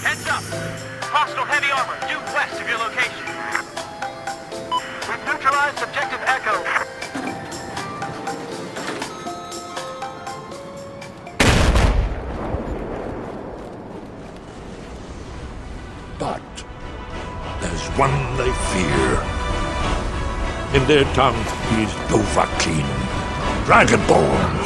Heads up! Hostile heavy armor due west of your location. We've neutralized objective Echo. But there's one they fear. In their tongue, he is Dovahkiin, Dragonborn.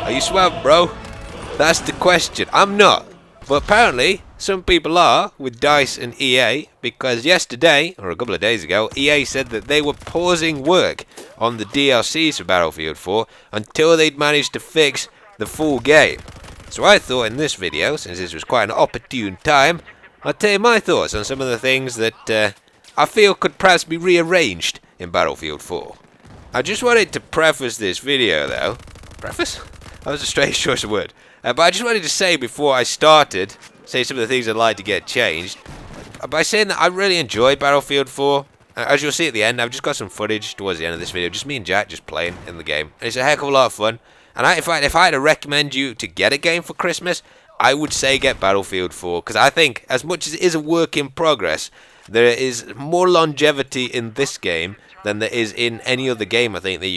Are you SUAV, bro? That's the question. I'm not. But apparently, some people are with DICE and EA, because yesterday, or a couple of days ago, EA said that they were pausing work on the DLCs for Battlefield 4 until they'd managed to fix the full game. So I thought in this video, since this was quite an opportune time, I'd tell you my thoughts on some of the things that I feel could perhaps be rearranged in Battlefield 4. I just wanted to preface this video though. Preface? That was a strange choice of word. But I just wanted to say before I started, say some of the things I'd like to get changed, by saying that I really enjoyed Battlefield 4. As you'll see at the end, I've just got some footage towards the end of this video, just me and Jack just playing in the game. And it's a heck of a lot of fun. And if I had to recommend you to get a game for Christmas, I would say get Battlefield 4. Because I think, as much as it is a work in progress, there is more longevity in this game than there is in any other game, I think, that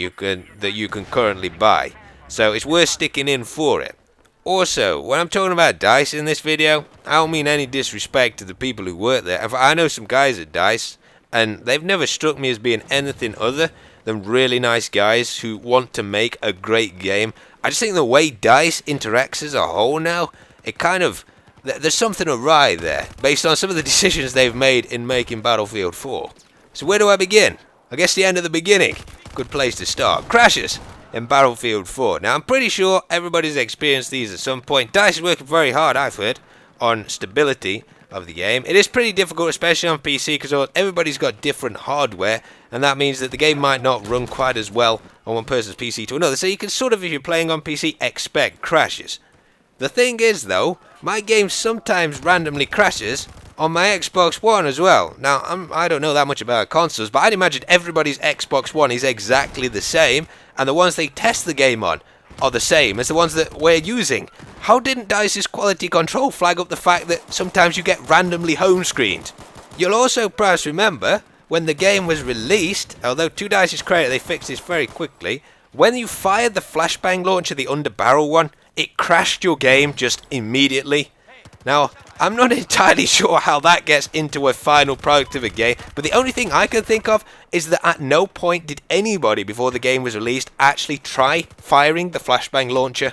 you can currently buy. So it's worth sticking in for it. Also, when I'm talking about DICE in this video, I don't mean any disrespect to the people who work there. I know some guys at DICE, and they've never struck me as being anything other than really nice guys who want to make a great game. I just think the way DICE interacts as a whole now, it kind of... there's something awry there, based on some of the decisions they've made in making Battlefield 4. So where do I begin? I guess the end of the beginning. Good place to start. Crashes in Battlefield 4. Now, I'm pretty sure everybody's experienced these at some point. DICE is working very hard, I've heard, on stability of the game. It is pretty difficult, especially on PC, because everybody's got different hardware, and that means that the game might not run quite as well on one person's PC to another. So you can sort of, if you're playing on PC, expect crashes. The thing is, though, my game sometimes randomly crashes on my Xbox One as well. Now, I don't know that much about consoles, but I'd imagine everybody's Xbox One is exactly the same, and the ones they test the game on are the same as the ones that we're using. How didn't DICE's quality control flag up the fact that sometimes you get randomly home screened? You'll also perhaps remember, when the game was released, although to DICE's credit they fixed this very quickly, when you fired the flashbang launcher, the underbarrel one, it crashed your game just immediately. Now, I'm not entirely sure how that gets into a final product of a game, but the only thing I can think of is that at no point did anybody before the game was released actually try firing the flashbang launcher.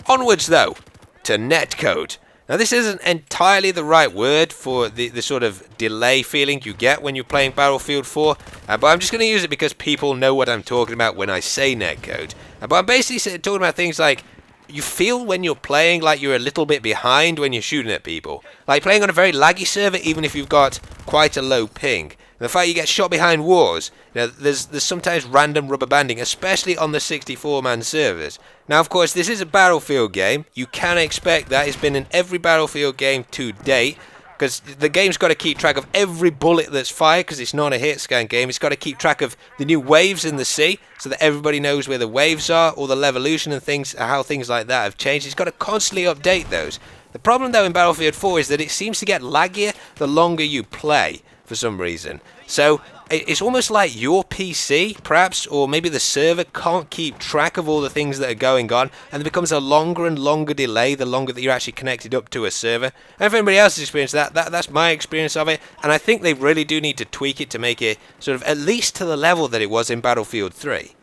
Onwards though, to netcode. Now this isn't entirely the right word for the sort of delay feeling you get when you're playing Battlefield 4, but I'm just going to use it because people know what I'm talking about when I say netcode. But I'm basically talking about things like, you feel when you're playing like you're a little bit behind when you're shooting at people. Like playing on a very laggy server, even if you've got quite a low ping. And the fact you get shot behind walls, there's sometimes random rubber banding, especially on the 64-man servers. Now, of course, this is a Battlefield game. You can expect that. It's been in every Battlefield game to date, because the game's got to keep track of every bullet that's fired, because it's not a hit scan game. It's got to keep track of the new waves in the sea, so that everybody knows where the waves are, or the levolution and things, how things like that have changed. It's got to constantly update those. The problem, though, in Battlefield 4 is that it seems to get laggier the longer you play, for some reason. So it's almost like your PC, perhaps, or maybe the server can't keep track of all the things that are going on, and it becomes a longer and longer delay the longer that you're actually connected up to a server. And if anybody else has experienced that's my experience of it, and I think they really do need to tweak it to make it sort of at least to the level that it was in Battlefield 3.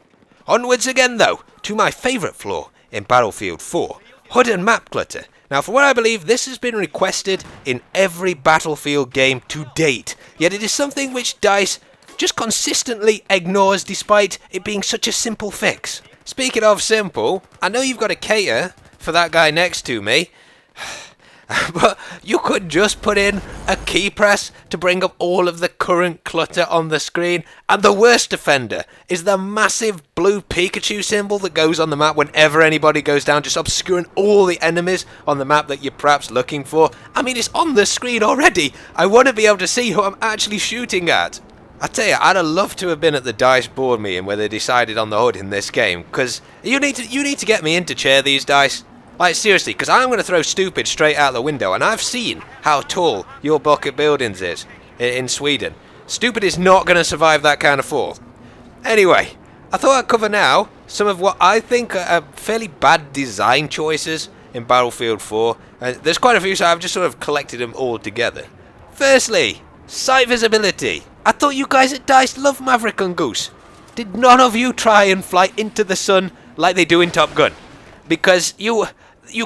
Onwards again, though, to my favourite flaw in Battlefield 4, HUD and map clutter. Now, for what I believe, this has been requested in every Battlefield game to date, yet it is something which DICE just consistently ignores despite it being such a simple fix. Speaking of simple, I know you've got to cater for that guy next to me. But you could just put in a key press to bring up all of the current clutter on the screen. And the worst offender is the massive blue Pikachu symbol that goes on the map whenever anybody goes down, just obscuring all the enemies on the map that you're perhaps looking for. I mean, it's on the screen already. I want to be able to see who I'm actually shooting at. I tell you, I'd have loved to have been at the DICE board meeting where they decided on the HUD in this game, because you need to get me into chair these DICE. Like, seriously, because I'm going to throw stupid straight out the window, and I've seen how tall your block of buildings is in Sweden. Stupid is not going to survive that kind of fall. Anyway, I thought I'd cover now some of what I think are fairly bad design choices in Battlefield 4. There's quite a few, so I've just sort of collected them all together. Firstly, sight visibility. I thought you guys at DICE loved Maverick and Goose. Did none of you try and fly into the sun like they do in Top Gun? Because you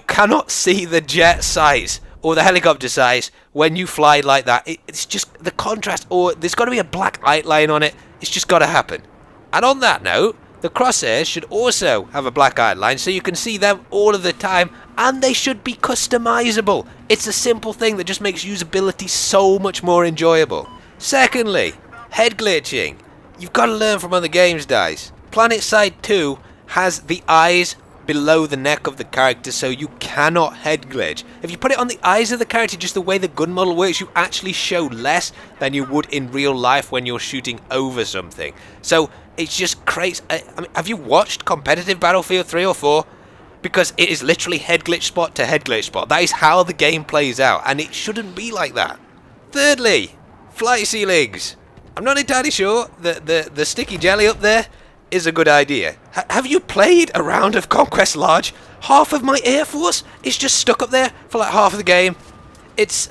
cannot see the jet size or the helicopter size when you fly like that. It's just the contrast, or there's got to be a black outline on it. It's just got to happen. And on that note, the crosshairs should also have a black outline so you can see them all of the time, and they should be customizable. It's a simple thing that just makes usability so much more enjoyable. Secondly, head glitching. You've got to learn from other games, DICE. PlanetSide 2 has the eyes below the neck of the character, so you cannot head glitch. If you put it on the eyes of the character, just the way the gun model works, you actually show less than you would in real life when you're shooting over something. So it just creates... I mean, have you watched competitive Battlefield 3 or 4? Because it is literally head glitch spot to head glitch spot. That is how the game plays out, and it shouldn't be like that. Thirdly, flight ceilings. I'm not entirely sure that the sticky jelly up there is a good idea. Have you played a round of Conquest Large? Half of my Air Force is just stuck up there for like half of the game. It's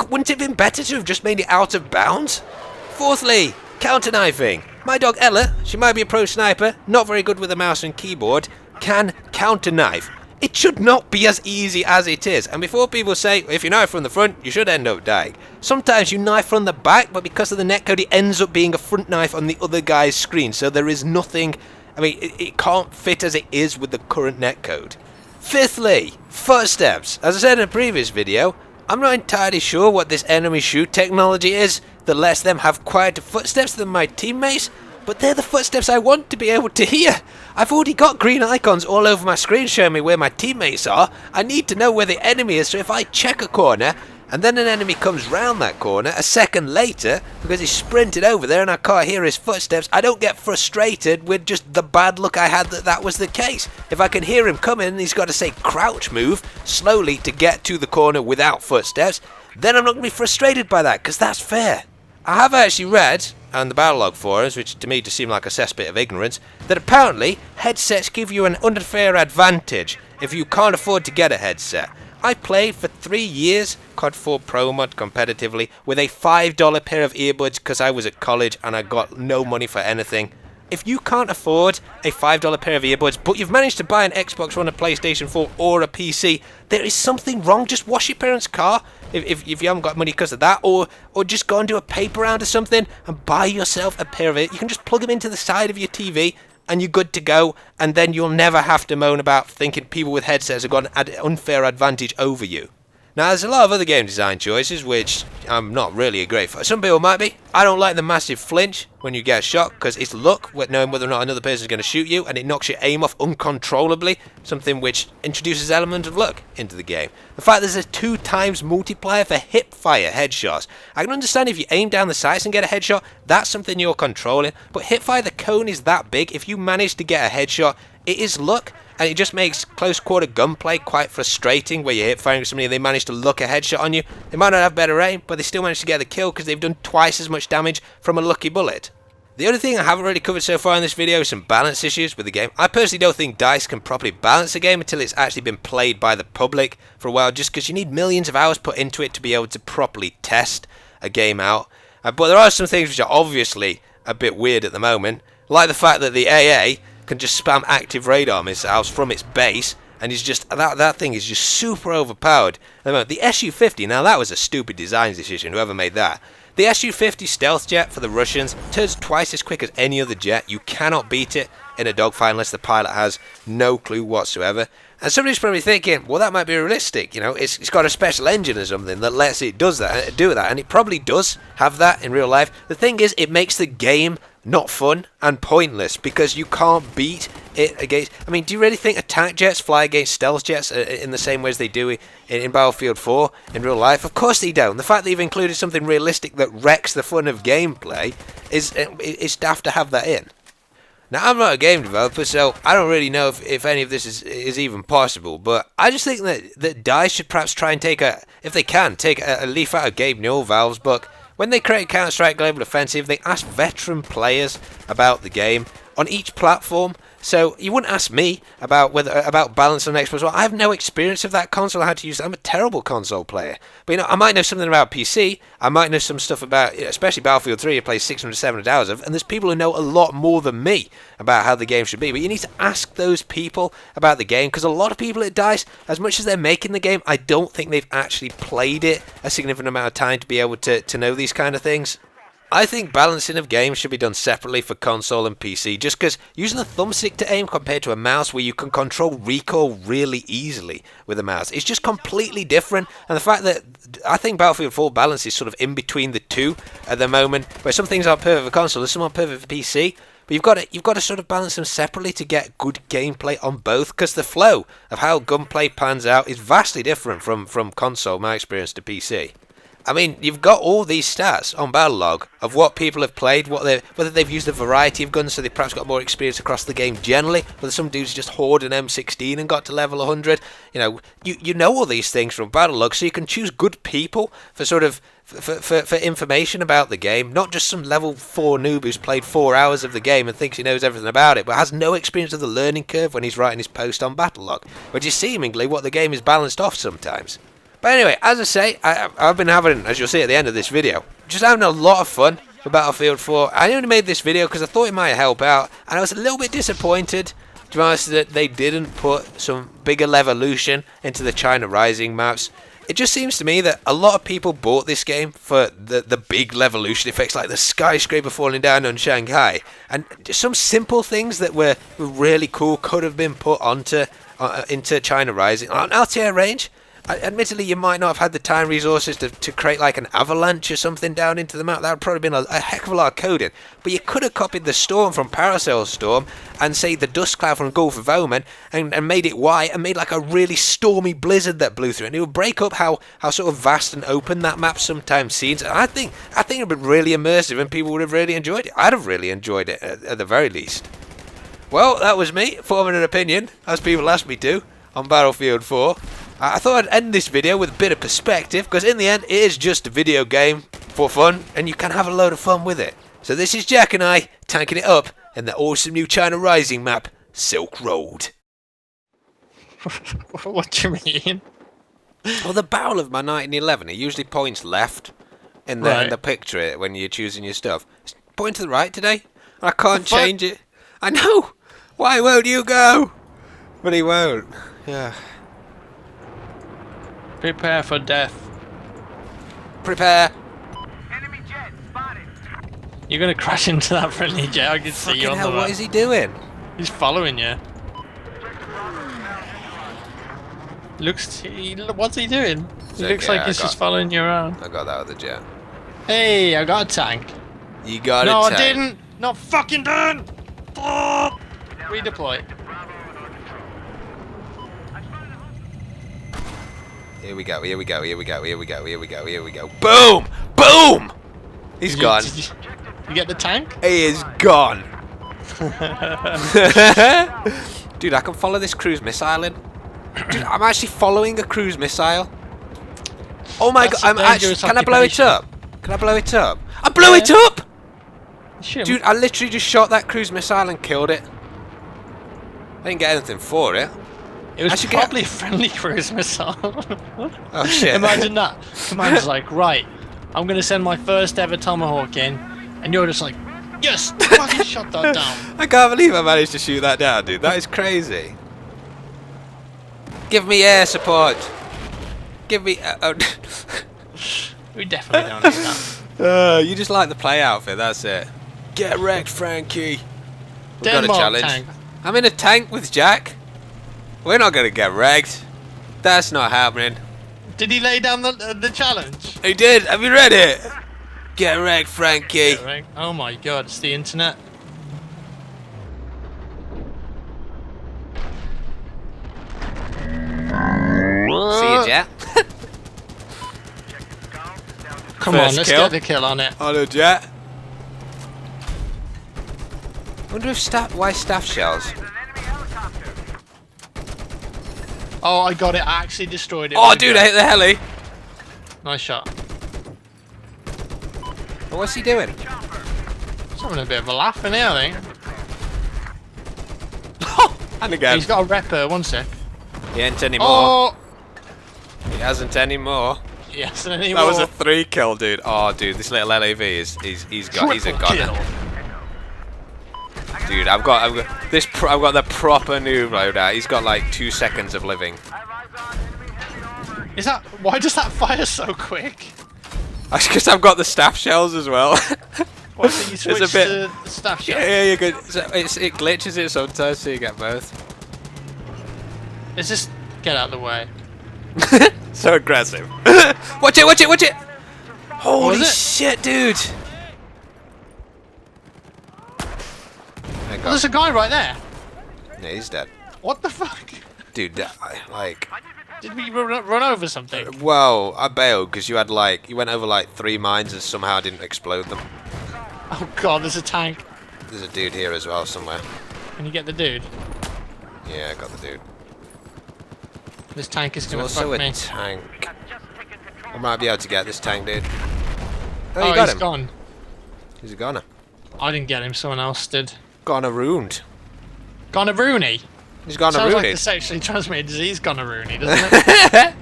wouldn't it have been better to have just made it out of bounds? Fourthly, counter-knifing. My dog Ella, she might be a pro sniper, not very good with a mouse and keyboard, can counter-knife. It should not be as easy as it is. And before people say, if you knife from the front, you should end up dying. Sometimes you knife from the back, but because of the netcode, it ends up being a front knife on the other guy's screen. So there is nothing... I mean, it can't fit as it is with the current netcode. Fifthly, footsteps. As I said in a previous video, I'm not entirely sure what this enemy shoot technology is that lets them have quieter footsteps than my teammates, but they're the footsteps I want to be able to hear. I've already got green icons all over my screen showing me where my teammates are. I need to know where the enemy is, so if I check a corner and then an enemy comes round that corner a second later because he's sprinted over there and I can't hear his footsteps, I don't get frustrated with just the bad luck I had that was the case. If I can hear him coming and he's got to say crouch move slowly to get to the corner without footsteps, then I'm not going to be frustrated by that, because that's fair. I have actually read on the Battlelog forums, which to me just seemed like a cesspit of ignorance, that apparently headsets give you an unfair advantage if you can't afford to get a headset. I played for 3 years COD 4 Pro Mod competitively with a $5 pair of earbuds because I was at college and I got no money for anything. If you can't afford a $5 pair of earbuds, but you've managed to buy an Xbox One, a PlayStation 4 or a PC, there is something wrong. Just wash your parents' car if you haven't got money because of that, or just go and do a paper round or something and buy yourself a pair of it. You can just plug them into the side of your TV and you're good to go, and then you'll never have to moan about thinking people with headsets have got an unfair advantage over you. Now, there's a lot of other game design choices which I'm not really a great for. Some people might be. I don't like the massive flinch when you get shot, because it's luck with knowing whether or not another person is going to shoot you, and it knocks your aim off uncontrollably, something which introduces an element of luck into the game. The fact there's a 2 times multiplier for hipfire headshots. I can understand if you aim down the sights and get a headshot, that's something you're controlling, but hipfire, the cone is that big. If you manage to get a headshot, it is luck. And it just makes close quarter gunplay quite frustrating, where you're hip firing somebody and they manage to luck a headshot on you. They might not have better aim, but they still manage to get the kill because they've done twice as much damage from a lucky bullet. The only thing I haven't really covered so far in this video is some balance issues with the game. I personally don't think DICE can properly balance a game until it's actually been played by the public for a while, just because you need millions of hours put into it to be able to properly test a game out. But there are some things which are obviously a bit weird at the moment, like the fact that the AA can just spam active radar missiles from its base and it's just that thing is just super overpowered. The SU-50, now that was a stupid design decision, whoever made that. The SU-50 stealth jet for the Russians turns twice as quick as any other jet. You cannot beat it in a dogfight unless the pilot has no clue whatsoever. And somebody's probably thinking, well, that might be realistic, you know, it's got a special engine or something that lets it do that, and it probably does have that in real life. The thing is, it makes the game not fun and pointless because you can't beat it against. I mean, do you really think attack jets fly against stealth jets in the same way as they do in Battlefield 4 in real life? Of course they don't. The fact that you've included something realistic that wrecks the fun of gameplay is daft to have that in. Now, I'm not a game developer, so I don't really know if any of this is even possible, but I just think that DICE should perhaps try and take a leaf out of Gabe Newell, Valve's book. When they create Counter-Strike Global Offensive, they ask veteran players about the game on each platform. So you wouldn't ask me about balance on Xbox One. I have no experience of that console, how to use it. I'm a terrible console player. But, you know, I might know something about PC. I might know some stuff about, especially Battlefield 3, I play 600, 700 hours of. And there's people who know a lot more than me about how the game should be. But you need to ask those people about the game, because a lot of people at DICE, as much as they're making the game, I don't think they've actually played it a significant amount of time to be able to know these kind of things. I think balancing of games should be done separately for console and PC, just because using a thumbstick to aim compared to a mouse where you can control recoil really easily with a mouse is just completely different. And the fact that I think Battlefield 4 balance is sort of in between the two at the moment, where some things aren't perfect for console and some aren't perfect for PC, but you've got to sort of balance them separately to get good gameplay on both, because the flow of how gunplay pans out is vastly different from console, my experience, to PC. I mean, you've got all these stats on Battlelog of what people have played, whether they've used a variety of guns, so they've perhaps got more experience across the game generally, whether some dudes just hoard an M16 and got to level 100. You know, you know all these things from Battlelog, so you can choose good people for sort of for information about the game, not just some level 4 noob who's played 4 hours of the game and thinks he knows everything about it, but has no experience of the learning curve when he's writing his post on Battlelog, which is seemingly what the game is balanced off sometimes. But anyway, as I say, I've been having, as you'll see at the end of this video, just having a lot of fun for Battlefield 4. I only made this video because I thought it might help out, and I was a little bit disappointed, to be honest, that they didn't put some bigger levolution into the China Rising maps. It just seems to me that a lot of people bought this game for the big levolution effects, like the skyscraper falling down on Shanghai, and some simple things that were really cool could have been put into China Rising. On LTR range, admittedly, you might not have had the time resources to create like an avalanche or something down into the map. That would probably been a heck of a lot of coding. But you could have copied the storm from Paracel Storm and say the dust cloud from Gulf of Oman and made it white and made like a really stormy blizzard that blew through. And it would break up how sort of vast and open that map sometimes seems. And I think it would be really immersive and people would have really enjoyed it. I'd have really enjoyed it at the very least. Well, that was me forming an opinion, as people asked me to, on Battlefield 4. I thought I'd end this video with a bit of perspective, because in the end it is just a video game for fun, and you can have a load of fun with it. So this is Jack and I, tanking it up in the awesome new China Rising map, Silk Road. What do you mean? Well, the barrel of my 1911, it usually points left in the picture when you're choosing your stuff. It's pointing to the right today. I can't change it. I know! Why won't you go? But he won't. Yeah. Prepare for death. Prepare. Enemy jet spotted. You're gonna crash into that friendly jet. I can see you Fucking on hell, the what map. is he doing? He's following you. What's he doing? He looks like he's just following you around. I got that other jet. Hey, I got a tank. You got No, a tank. I didn't. Not fucking done. Oh! Redeploy. Here we go, here we go, here we go, here we go, here we go, here we go. Boom! Boom! He's gone. You get the tank? He is gone. Dude, I can follow this cruise missile in. Dude, I'm actually following a cruise missile. Oh my god, I'm actually. Can I blow it up? Can I blow it up? I blew it up! Dude, I literally just shot that cruise missile and killed it. I didn't get anything for it. It was probably a friendly cruise missile. Oh shit. Imagine that. Commander's like, right, I'm going to send my first ever Tomahawk in, and you're just like, yes, fucking shot that down. I can't believe I managed to shoot that down, dude. That is crazy. Give me air support. Give me. We definitely don't need that. You just like the play outfit. That's it. Get wrecked, Frankie. We've got a Denmark challenge. tank. I'm in a tank with Jack. We're not gonna get wrecked. That's not happening. Did he lay down the challenge? He did. Have you read it? Get wrecked, Frankie. Oh my god, it's the internet. See you, Jack. Come First on, let's kill. get the kill on it. Hello, Jack. Wonder if why staff shells? Oh, I got it. I actually destroyed it. Oh, dude, I hit the heli. Nice shot. What's he doing? He's having a bit of a laugh in here, I think. And again. He's got a repper, one sec. He ain't anymore. Oh! He hasn't anymore. Yes, anymore. That was a 3 kill, dude. Oh, dude, this little LAV he's a gunner. Dude, I've got the proper noob loadout. He's got like 2 seconds of living. Is that why does that fire so quick? That's because I've got the staff shells as well. What, so you switch It's a bit- to the staff shot? Yeah, you're good. So it glitches it sometimes, so you get both. Let's just get out of the way. So aggressive. Watch it, watch it, watch it! Holy Was it? shit, dude! Oh, there's a guy right there. Yeah, he's dead. What the fuck? Dude, like... Did we run over something? Well, I bailed because you went over like 3 mines and somehow didn't explode them. Oh god, there's a tank. There's a dude here as well somewhere. Can you get the dude? Yeah, I got the dude. This tank is There's gonna also fuck a me. tank. I might be able to get this tank, dude. Oh, Oh, you got he's him. gone. He's a goner. I didn't get him, someone else did. Goner-rooned. Gonorrhea. He's Sounds like goner-rooned. the sexually transmitted disease gonorrhea, doesn't it?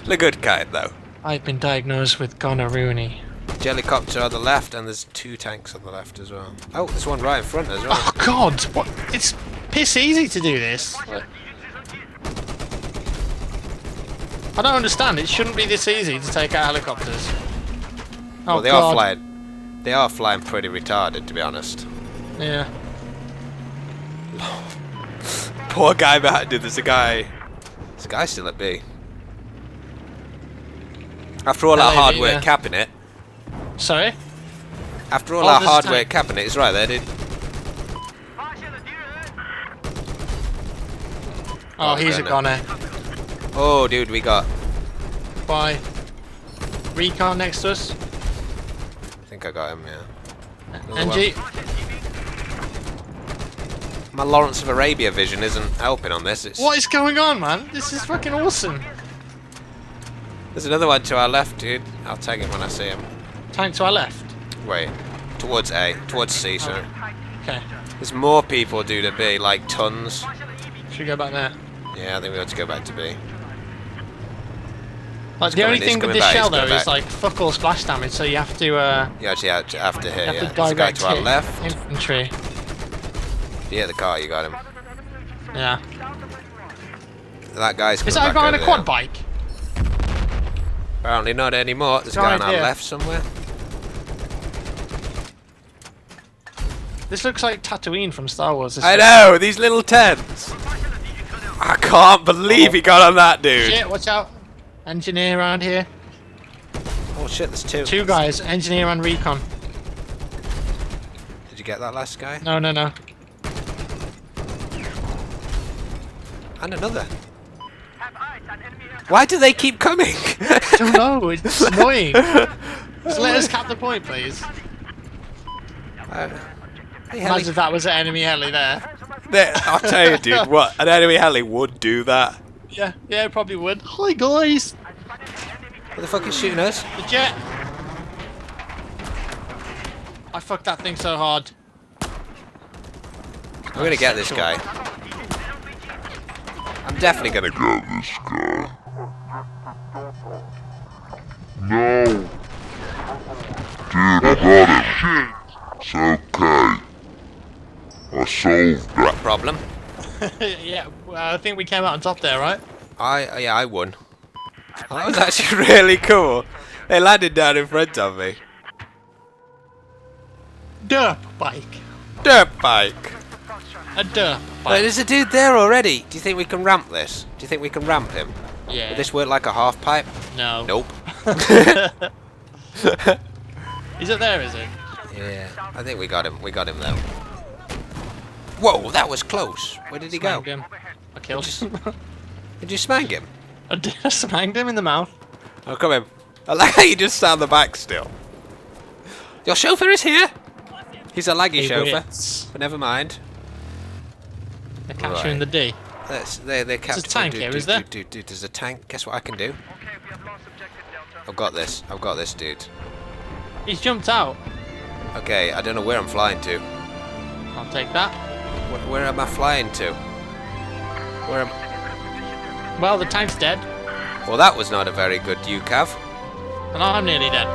The good kind, though. I've been diagnosed with gonorrhea. Helicopter on the left, and there's 2 tanks on the left as well. Oh, there's one right in front as well. Oh god, what? It's piss easy to do this. I don't understand. It shouldn't be this easy to take out helicopters. Oh Well, they god. are flying. They are flying pretty retarded, to be honest. Yeah. Poor guy behind it. There's a guy. There's a guy still at B. After all our LAV, hard work yeah. capping it. Sorry? After all Oh, our there's a hard tank. work capping it, it's right there, dude. Oh, he's a got goner. Oh, dude, we got. Bye. Recon next to us. I think I got him. Yeah. Another NG. My Lawrence of Arabia vision isn't helping on this. It's, What is going on, man? This is fucking awesome. There's another one to our left, dude. I'll tag him when I see him. Tank to our left. Wait, towards A, towards C, sorry. Okay. There's more people, dude, at B, like tons. Should we go back there? Yeah, I think we ought to go back to B. Like, the coming, only he's thing with coming this back, shell he's though coming is back. like fuck all splash damage, so you have to You actually have to you hit, have yeah. to There's a guy direct to our hit left. infantry. Yeah, the car, you got him. Yeah. That guy's coming Is that a back guy on a over quad there. bike? Apparently not anymore. There's a No guy on our idea. left somewhere. This looks like Tatooine from Star Wars. This I bit. know, these little tents. I can't believe he got on that, dude. Shit, watch out. Engineer around here. Oh shit, there's 2. 2 guys, engineer and recon. Did you get that last guy? No, no, no. And another. Why do they keep coming? Don't know, it's annoying. Just let us cap the point, please. Hey, heli. Imagine if that was an enemy heli there. I'll tell you, dude, what an enemy heli would do that. Yeah, yeah, it probably would. Hi, guys. What the fuck is shooting us? The jet. I fucked that thing so hard. I'm gonna get this guy. I'm definitely gonna get this guy. No. Dude, I got him. It's okay. I solved What it. problem? Yeah, well, I think we came out on top there, right? I won. That was actually really cool. They landed down in front of me. Derp bike. Dirt bike. A derp Wait, bike. there's a dude there already. Do you think we can ramp this? Do you think we can ramp him? Yeah. Will this work like a half pipe? No. Nope. He's up there, is he? Yeah, I think we got him. We got him though. Whoa, that was close. Where did he go? Smanged him. I killed him. Did you smang him? I did. I smanged him in the mouth. Oh, come in. I like how you just sound the back still. Your chauffeur is here. He's a laggy chauffeur, but never mind. They're capturing the D. They're capturing. There's a tank here, is there? Dude, there's a tank. Guess what I can do? Okay, we have lost objective Delta. I've got this. I've got this, dude. He's jumped out. Okay, I don't know where I'm flying to. I'll take that. Where am I flying to? Where am? Well, the tank's dead, Well, that was not a very good UCAV. and I'm nearly dead.